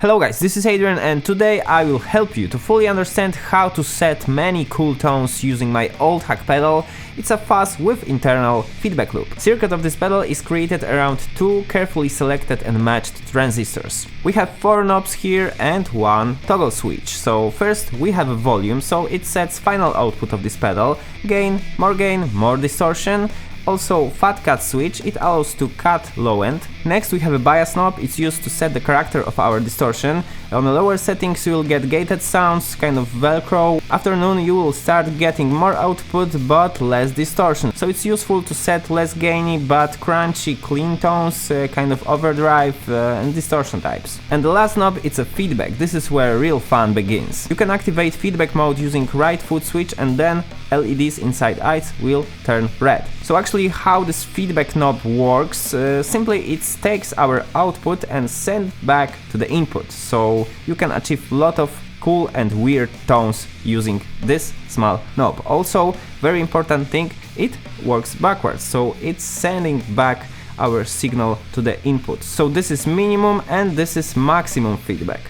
Hello guys, this is Adrian and today I will help you to fully understand how to set many cool tones using my Old Hag pedal. It's a fuzz with internal feedback loop. Circuit of this pedal is created around 2 carefully selected and matched transistors. We have 4 knobs here and 1 toggle switch. So first we have a volume, so it sets final output of this pedal. Gain, more distortion. Also fat cut switch, it allows to cut low end. Next we have a bias knob, it's used to set the character of our distortion. On the lower settings you will get gated sounds, kind of velcro. After noon you will start getting more output but less distortion. So it's useful to set less gainy but crunchy clean tones, kind of overdrive and distortion types. And the last knob, it's a feedback. This is where real fun begins. You can activate feedback mode using right foot switch and then LEDs inside eyes will turn red. So actually how this feedback knob works, simply it takes our output and send back to the input. So you can achieve a lot of cool and weird tones using this small knob. Also, very important thing, it works backwards. So it's sending back our signal to the input. So this is minimum and this is maximum feedback.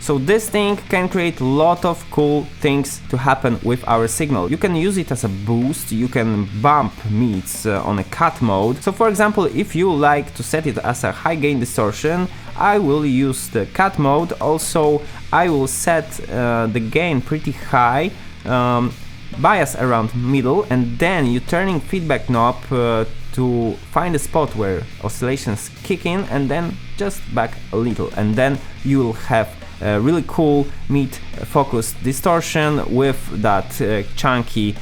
So this thing can create a lot of cool things to happen with our signal. You can use it as a boost, you can bump mids on a cut mode. So for example, if you like to set it as a high gain distortion, I will use the cut mode. Also, I will set the gain pretty high, bias around middle, and then you turning feedback knob to find a spot where oscillations kick in and then just back a little, and then you will have a really cool mid-focused distortion with that chunky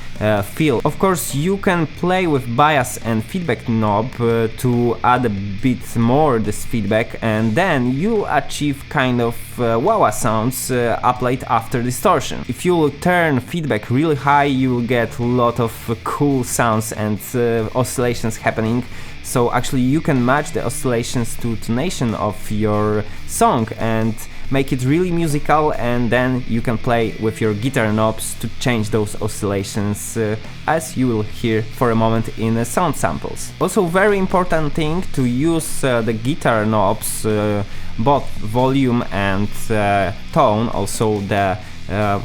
feel. Of course, you can play with bias and feedback knob to add a bit more this feedback, and then you achieve kind of wah-wah sounds applied after distortion. If you turn feedback really high, you will get a lot of cool sounds and oscillations happening. So actually you can match the oscillations to tonation of your song and make it really musical, and then you can play with your guitar knobs to change those oscillations as you will hear for a moment in sound samples. Also very important thing to use the guitar knobs, both volume and tone. Also the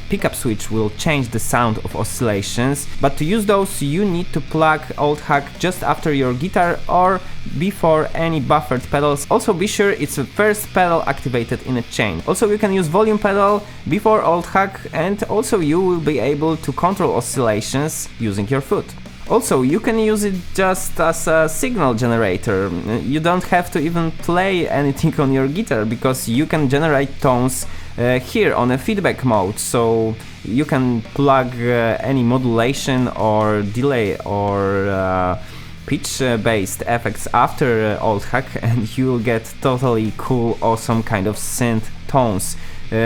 pickup switch will change the sound of oscillations, but to use those you need to plug Old Hag just after your guitar or before any buffered pedals. Also be sure it's the first pedal activated in a chain. Also you can use volume pedal before Old Hag, and also you will be able to control oscillations using your foot. Also, you can use it just as a signal generator. You don't have to even play anything on your guitar because you can generate tones here on a feedback mode. So you can plug any modulation or delay or pitch based effects after Old Hag and you will get totally cool, awesome kind of synth tones.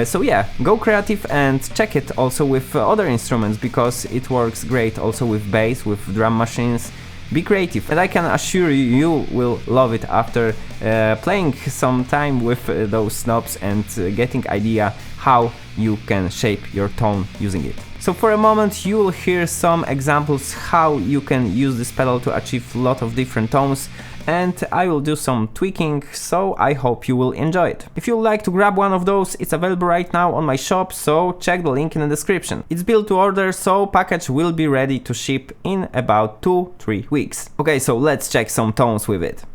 So yeah, go creative and check it also with other instruments because it works great also with bass, with drum machines. Be creative, and I can assure you, you will love it after playing some time with those knobs and getting idea how you can shape your tone using it. So for a moment you will hear some examples how you can use this pedal to achieve a lot of different tones, and I will do some tweaking, so I hope you will enjoy it. If you would like to grab one of those, it's available right now on my shop, so check the link in the description. It's built to order, so package will be ready to ship in about 2-3 weeks. Okay, so let's check some tones with it.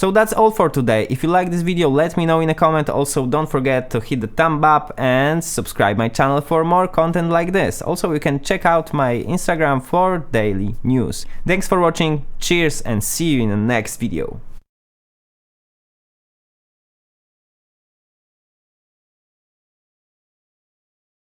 So that's all for today. If you like this video, let me know in a comment. Also, don't forget to hit the thumb up and subscribe my channel for more content like this. Also, you can check out my Instagram for daily news. Thanks for watching, cheers, and see you in the next video.